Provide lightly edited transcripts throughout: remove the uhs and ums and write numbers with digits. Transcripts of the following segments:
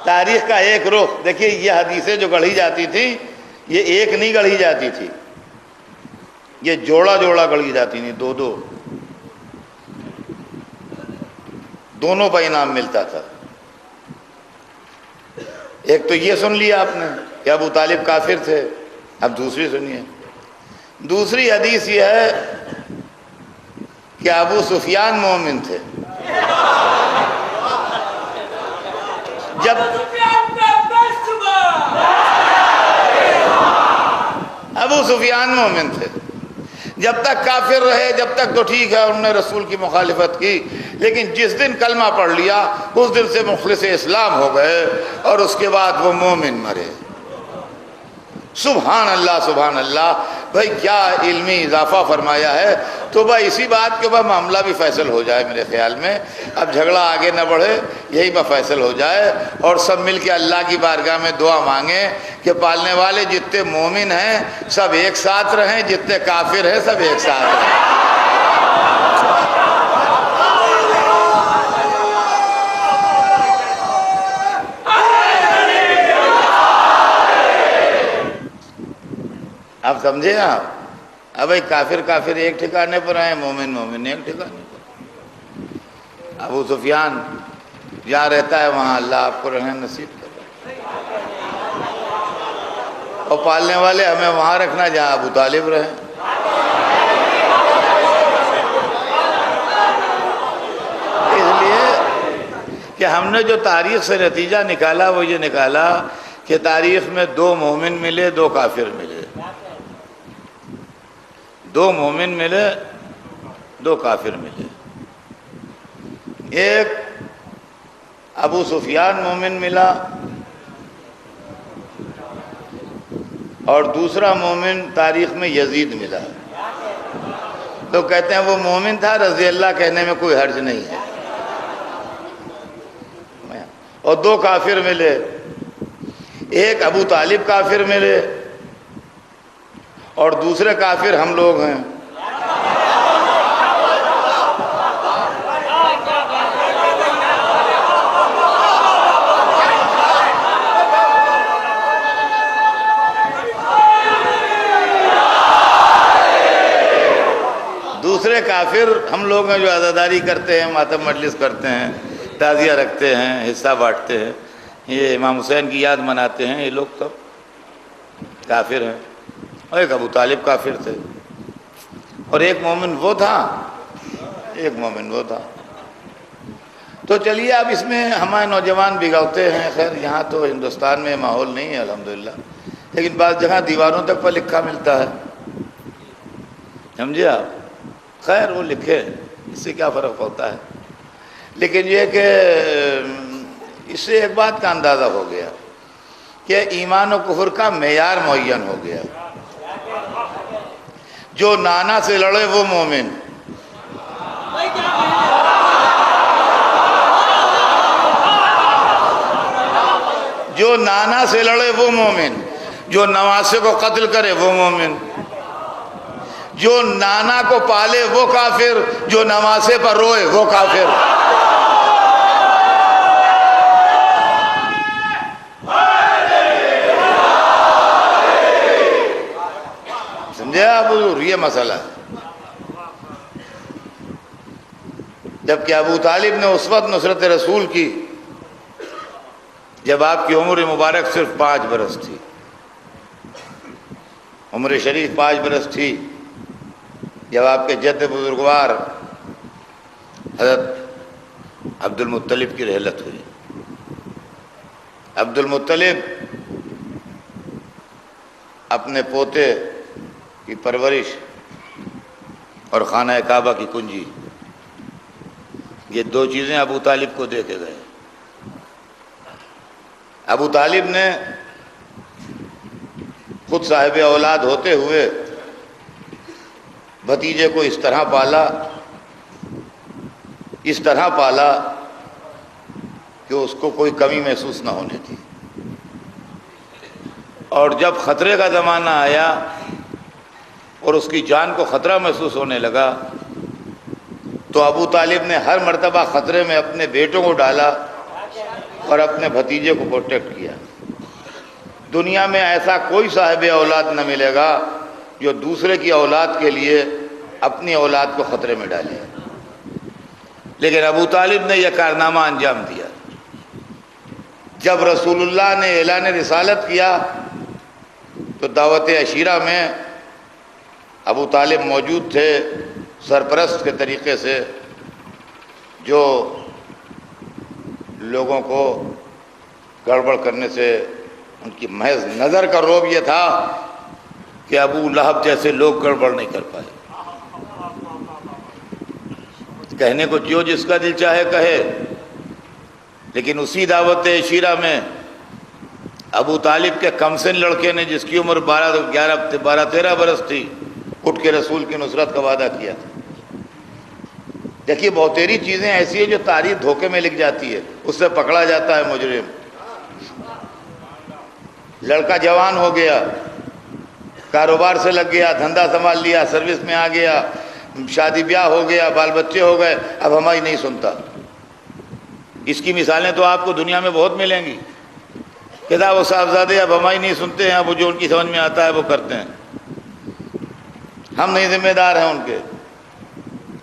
تاریخ کا ایک رخ دیکھیے، یہ حدیثیں جو گڑھی جاتی تھیں یہ ایک نہیں گڑھی جاتی تھی، یہ جوڑا جوڑا گڑھی جاتی تھی، دو دو، دونوں کا انعام ملتا تھا۔ ایک تو یہ سن لیا آپ نے کہ ابو طالب کافر تھے، اب دوسری سنیے۔ دوسری حدیث یہ ہے کہ ابو سفیان مومن تھے۔ جب ابو سفیان مومن تھے، جب تک کافر رہے جب تک تو ٹھیک ہے، انہوں نے رسول کی مخالفت کی، لیکن جس دن کلمہ پڑھ لیا اس دن سے مخلص اسلام ہو گئے اور اس کے بعد وہ مومن مرے۔ سبحان اللہ سبحان اللہ، بھائی کیا علمی اضافہ فرمایا ہے۔ تو بھائی اسی بات کے اوپر معاملہ بھی فیصل ہو جائے میرے خیال میں، اب جھگڑا آگے نہ بڑھے، یہی پر فیصل ہو جائے اور سب مل کے اللہ کی بارگاہ میں دعا مانگیں کہ پالنے والے جتنے مومن ہیں سب ایک ساتھ رہیں، جتنے کافر ہیں سب ایک ساتھ رہیں۔ آپ سمجھے آپ؟ اب بھائی کافر کافر ایک ٹھکانے پر آئے، مومن مومن ایک ٹھکانے پر۔ ابو سفیان جہاں رہتا ہے وہاں اللہ آپ کو رہنا نصیب کرے، اور پالنے والے ہمیں وہاں رکھنا جہاں ابو طالب رہے۔ اس لیے کہ ہم نے جو تاریخ سے نتیجہ نکالا وہ یہ نکالا کہ تاریخ میں دو مومن ملے، دو کافر ملے، دو مومن ملے، دو کافر ملے۔ ایک ابو سفیان مومن ملا اور دوسرا مومن تاریخ میں یزید ملا۔ تو کہتے ہیں وہ مومن تھا، رضی اللہ کہنے میں کوئی حرج نہیں ہے۔ اور دو کافر ملے، ایک ابو طالب کافر ملے اور دوسرے کافر ہم لوگ ہیں۔ دوسرے کافر ہم لوگ ہیں جو عزاداری کرتے ہیں، ماتم مجلس کرتے ہیں، تعزیہ رکھتے ہیں، حصہ بانٹتے ہیں، یہ امام حسین کی یاد مناتے ہیں، یہ لوگ سب کافر ہیں۔ اور ایک ابو طالب کافر تھے، اور ایک مومن وہ تھا، ایک مومن وہ تھا۔ تو چلیے اب اس میں ہمارے نوجوان بگاوتے ہیں، خیر یہاں تو ہندوستان میں ماحول نہیں ہے الحمدللہ، لیکن بعض جگہ دیواروں تک پر لکھا ملتا ہے، سمجھے آپ؟ خیر وہ لکھے، اس سے کیا فرق ہوتا ہے، لیکن یہ کہ اس سے ایک بات کا اندازہ ہو گیا کہ ایمان و کفر کا معیار معین ہو گیا۔ جو نانا سے لڑے وہ مومن، جو نانا سے لڑے وہ مومن، جو نواسے کو قتل کرے وہ مومن، جو نانا کو پالے وہ کافر، جو نواسے پر روئے وہ کافر۔ سمجھے آپ حضور؟ یہ مسئلہ ہے۔ جبکہ ابو طالب نے اس وقت نصرت رسول کی جب آپ کی عمر مبارک صرف 5 برس تھی، عمر شریف 5 برس تھی، جب آپ کے جد بزرگوار حضرت عبد المطلب کی رحلت ہوئی۔ عبد المطلب اپنے پوتے کی پرورش اور خانہ کعبہ کی کنجی، یہ 2 چیزیں ابو طالب کو دے کے گئے۔ ابو طالب نے خود صاحب اولاد ہوتے ہوئے بھتیجے کو اس طرح پالا کہ اس کو کوئی کمی محسوس نہ ہونے دی، اور جب خطرے کا زمانہ آیا اور اس کی جان کو خطرہ محسوس ہونے لگا تو ابو طالب نے ہر مرتبہ خطرے میں اپنے بیٹوں کو ڈالا اور اپنے بھتیجے کو پروٹیکٹ کیا۔ دنیا میں ایسا کوئی صاحب اولاد نہ ملے گا جو دوسرے کی اولاد کے لیے اپنی اولاد کو خطرے میں ڈالے، لیکن ابو طالب نے یہ کارنامہ انجام دیا۔ جب رسول اللہ نے اعلان رسالت کیا تو دعوت عشیرہ میں ابو طالب موجود تھے، سرپرست کے طریقے سے، جو لوگوں کو گڑبڑ کرنے سے ان کی محض نظر کا روب یہ تھا کہ ابو لہب جیسے لوگ گڑبڑ نہیں کر پائے۔ کہنے کو جو جس کا دل چاہے کہے، لیکن اسی دعوت عشیرہ میں ابو طالب کے کم سن لڑکے نے، جس کی عمر 12-13 برس تھی، اٹھ کے رسول کی نصرت کا وعدہ کیا تھا۔ دیکھیے بہتری چیزیں ایسی ہیں جو تاریخ دھوکے میں لکھ جاتی ہے، اس سے پکڑا جاتا ہے مجرم۔ لڑکا جوان ہو گیا، کاروبار سے لگ گیا، دھندا سنبھال لیا، سروس میں آ گیا، شادی بیاہ ہو گیا، بال بچے ہو گئے، اب ہماری نہیں سنتا۔ اس کی مثالیں تو آپ کو دنیا میں بہت ملیں گی کہ وہ صاحبزادے اب ہماری نہیں سنتے ہیں، اب جو ان کی سمجھ میں آتا ہے وہ کرتے ہیں، ہم نہیں ذمہ دار ہیں ان کے۔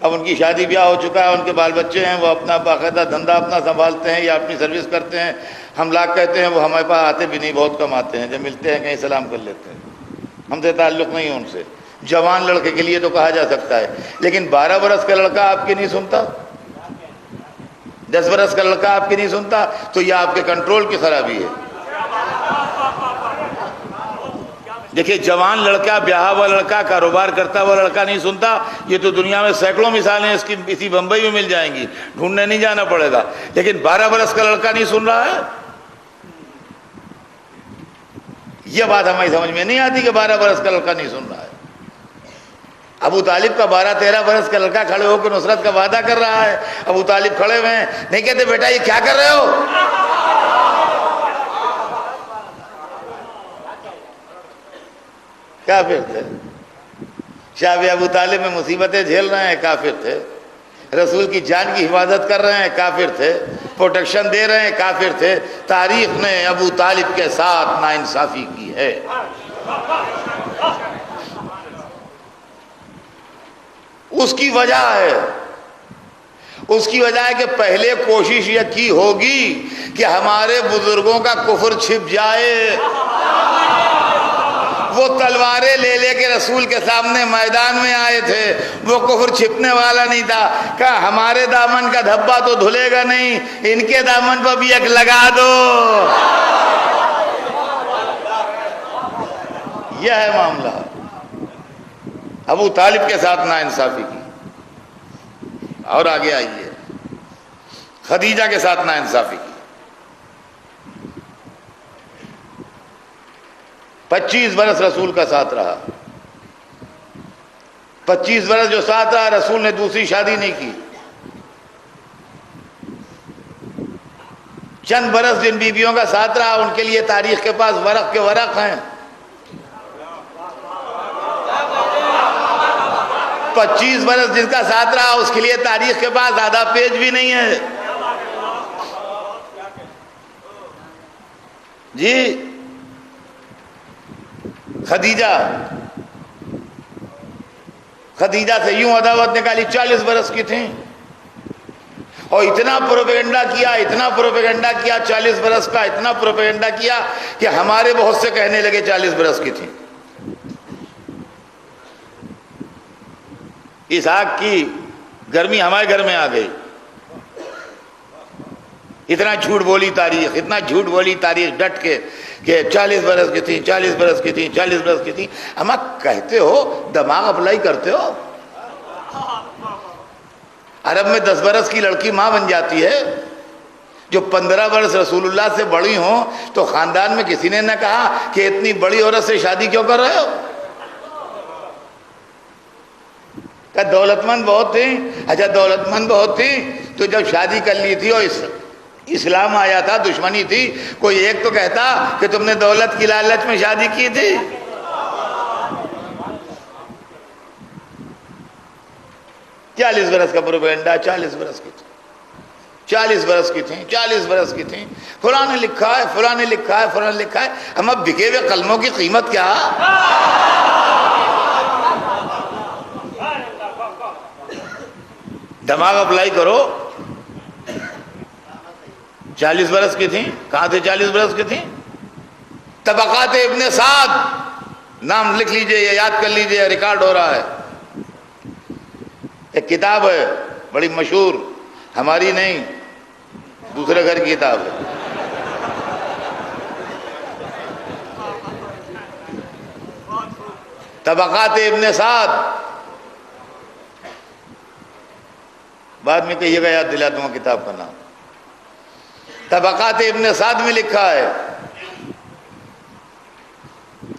اب ان کی شادی بیاہ ہو چکا ہے، ان کے بال بچے ہیں، وہ اپنا باقاعدہ دھندا اپنا سنبھالتے ہیں یا اپنی سروس کرتے ہیں، ہم لاکھ کہتے ہیں، وہ ہمارے پاس آتے بھی نہیں، بہت کم آتے ہیں، جب ملتے ہیں کہیں سلام کر لیتے ہیں، ہم سے تعلق نہیں ہے ان سے۔ جوان لڑکے کے لیے تو کہا جا سکتا ہے، لیکن 12 برس کا لڑکا آپ کی نہیں سنتا، 10 برس کا لڑکا آپ کی نہیں سنتا، تو یہ آپ کے کنٹرول کی خرابی ہے۔ دیکھیے جوان لڑکا، بیاہ ہوا لڑکا، کاروبار کرتا ہوا لڑکا نہیں سنتا، یہ تو دنیا میں سینکڑوں مثالیں اس کی اسی بمبئی میں مل جائیں گی، ڈھونڈنے نہیں جانا پڑے گا۔ لیکن 12 برس کا لڑکا نہیں سن رہا ہے، یہ بات ہماری سمجھ میں نہیں آتی کہ 12 برس کا لڑکا نہیں سن رہا ہے۔ ابو طالب کا 12-13 برس کا لڑکا کھڑے ہو کے نصرت کا وعدہ کر رہا ہے، ابو طالب کھڑے ہوئے ہیں، نہیں کہتے بیٹا یہ کیا کر رہے ہو؟ کافر تھے، شاب ابو طالب میں مصیبتیں جھیل رہے ہیں، کافر تھے، رسول کی جان کی حفاظت کر رہے ہیں، کافر تھے، پروٹیکشن دے رہے ہیں، کافر تھے۔ تاریخ نے ابو طالب کے ساتھ ناانصافی کی ہے۔ اس کی وجہ ہے کہ پہلے کوشش یہ کی ہوگی کہ ہمارے بزرگوں کا کفر چھپ جائے۔ وہ تلواریں لے لے کے رسول کے سامنے میدان میں آئے تھے، وہ کفر چھپنے والا نہیں تھا، کہا ہمارے دامن کا دھبا تو دھلے گا نہیں، ان کے دامن پر بھی ایک لگا دو۔ یہ ہے معاملہ۔ ابو طالب کے ساتھ ناانصافی کی۔ اور آگے آئیے، خدیجہ کے ساتھ ناانصافی کی۔ 25 برس رسول کا ساتھ رہا، 25 برس جو ساتھ رہا، رسول نے دوسری شادی نہیں کی۔ چند برس جن بیویوں کا ساتھ رہا، ان کے لیے تاریخ کے پاس ورق کے ورق ہیں۔ 25 برس جس کا ساتھ رہا، اس کے لیے تاریخ کے پاس آدھا پیج بھی نہیں ہے۔ جی خدیجہ سے یوں عداوت نکالی، 40 برس کی تھیں، اور اتنا پروپیگنڈا کیا 40 برس کا، اتنا پروپیگنڈا کیا کہ ہمارے بہت سے کہنے لگے 40 برس کی تھیں۔ اسحاق کی گرمی ہمارے گھر میں آ گئی۔ اتنا جھوٹ بولی تاریخ ڈٹ کے کہ 40 برس کی تھی، 40 برس کی تھی، 40 برس کی تھی۔ اما کہتے ہو، دماغ اپلائی کرتے ہو؟ عرب میں 10 برس کی لڑکی ماں بن جاتی ہے۔ جو 15 برس رسول اللہ سے بڑی ہوں تو خاندان میں کسی نے نہ کہا کہ اتنی بڑی عورت سے شادی کیوں کر رہے ہو؟ کہ دولت مند بہت تھی۔ اچھا دولت مند بہت تھی تو جب شادی کر لی تھی اور اسلام آیا تھا، دشمنی تھی، کوئی ایک تو کہتا کہ تم نے دولت کی لالچ میں شادی کی تھی؟ 40 برس کا پروپیگنڈا، 40 برس کی تھی، 40 برس کی تھیں، 40 برس کی تھیں، فلاں نے لکھا ہے، فلاں نے لکھا ہے، فلاں نے لکھا ہے. ہم اب بکے ہوئے قلموں کی قیمت کیا؟ دماغ اپلائی کرو. 40 برس کی تھیں، کہاں تھے 40 برس کی تھیں؟ طبقات ابن سعد، نام لکھ لیجئے یا یاد کر لیجئے، ریکارڈ ہو رہا ہے. ایک کتاب ہے بڑی مشہور، ہماری نہیں، دوسرے گھر کی کتاب ہے. طبقات ابن سعد، بعد میں کہیے گا یاد دلا دوں گا کتاب کا نام. طبقات ابن سعد میں لکھا ہے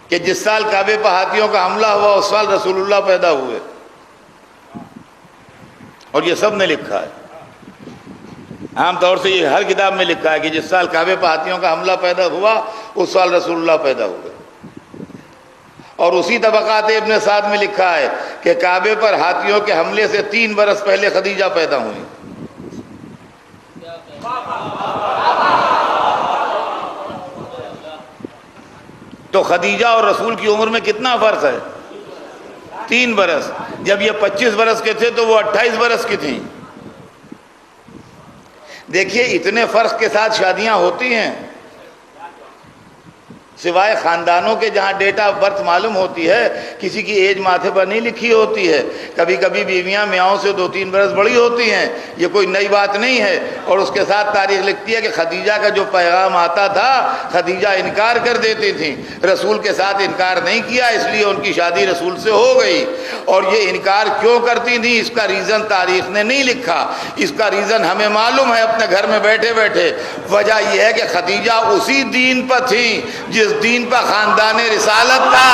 کہ جس سال کعبے پر ہاتھیوں کا حملہ ہوا اس سال رسول اللہ پیدا ہوئے، اور یہ سب نے لکھا ہے. عام طور سے یہ ہر کتاب میں لکھا ہے کہ جس سال کعبے پر ہاتھیوں کا حملہ پیدا ہوا اس سال رسول اللہ پیدا ہوئے. اور اسی طبقات ابن سعد میں لکھا ہے کہ کعبے پر ہاتھیوں کے حملے سے 3 برس پہلے خدیجہ پیدا ہوئی. تو خدیجہ اور رسول کی عمر میں کتنا فرق ہے؟ 3 برس. جب یہ 25 برس کے تھے تو وہ 28 برس کی تھیں. دیکھیے اتنے فرق کے ساتھ شادیاں ہوتی ہیں. سوائے خاندانوں کے جہاں ڈیٹ آف برتھ معلوم ہوتی ہے، کسی کی ایج ماتھے پر نہیں لکھی ہوتی ہے. کبھی کبھی بیویاں میاؤں سے 2-3 برس بڑی ہوتی ہیں، یہ کوئی نئی بات نہیں ہے. اور اس کے ساتھ تاریخ لکھتی ہے کہ خدیجہ کا جو پیغام آتا تھا خدیجہ انکار کر دیتی تھیں، رسول کے ساتھ انکار نہیں کیا، اس لیے ان کی شادی رسول سے ہو گئی. اور یہ انکار کیوں کرتی تھیں اس کا ریزن تاریخ نے نہیں لکھا، اس کا ریزن ہمیں معلوم ہے اپنے گھر میں بیٹھے بیٹھے. وجہ یہ ہے کہ خدیجہ اسی دین پر تھیں جس دین پر خاندان رسالت تھا.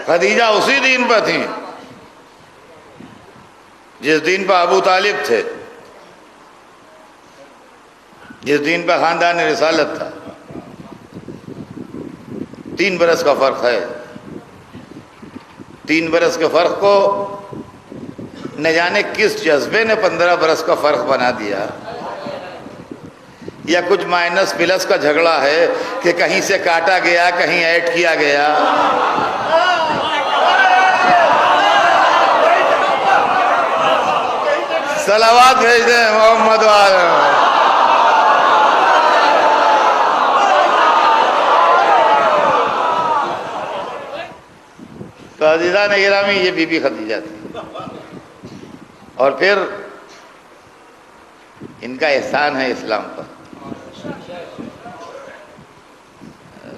خدیجہ اسی دین پر تھیں جس دین پر ابو طالب تھے، جس دین پر خاندان رسالت تھا. 3 برس کا فرق ہے. 3 برس کے فرق کو نہ جانے کس جذبے نے 15 برس کا فرق بنا دیا، یا کچھ مائنس پلس کا جھگڑا ہے کہ کہیں سے کاٹا گیا کہیں ایڈ کیا گیا. صلوات بھیج دیں محمد وآلہ. تو عزیزان گرامی یہ بی بی خدیجہ تھی. اور پھر ان کا احسان ہے اسلام پر.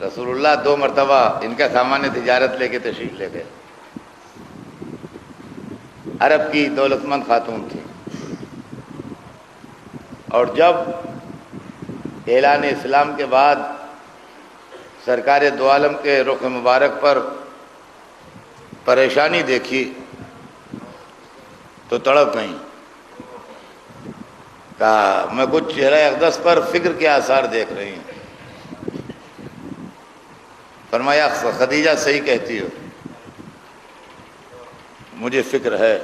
رسول اللہ 2 مرتبہ ان کا سامان تجارت لے کے تشریف لے گئے. عرب کی دولت مند خاتون تھی، اور جب اعلان اسلام کے بعد سرکار دو عالم کے رخ مبارک پر پریشانی دیکھی تو تڑپ گئیں. کہا میں کچھ چہرہ اقدس پر فکر کے آثار دیکھ رہی ہوں. فرمایا خدیجہ صحیح کہتی ہو، مجھے فکر ہے.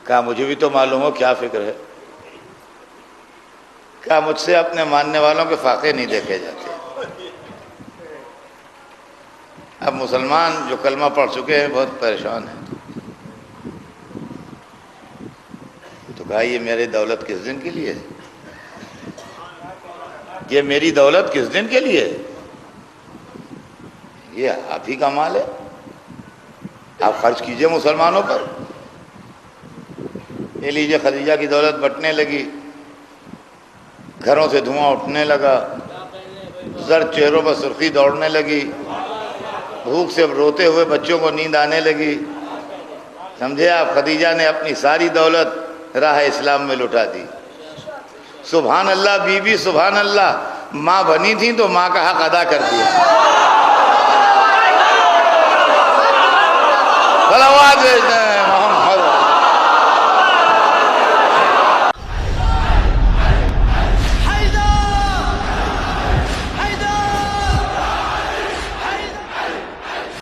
کہا مجھے بھی تو معلوم ہو کیا فکر ہے. کہا مجھ سے اپنے ماننے والوں کے فاقے نہیں دیکھے جاتے. اب مسلمان جو کلمہ پڑھ چکے ہیں بہت پریشان ہیں. تو کہا یہ میری دولت کس دن کے لیے ہے؟ یہ میری دولت کس دن کے لیے ہے؟ یہ آپ ہی کا مال ہے، آپ خرچ کیجئے مسلمانوں پر. یہ لیجئے. خدیجہ کی دولت بٹنے لگی، گھروں سے دھواں اٹھنے لگا، زرد چہروں پر سرخی دوڑنے لگی، بھوک سے روتے ہوئے بچوں کو نیند آنے لگی. سمجھے آپ؟ خدیجہ نے اپنی ساری دولت راہ اسلام میں لٹا دی. سبحان اللہ بی بی، سبحان اللہ. ماں بنی تھی تو ماں کا حق ادا کر دیا. صلوات بھیجنا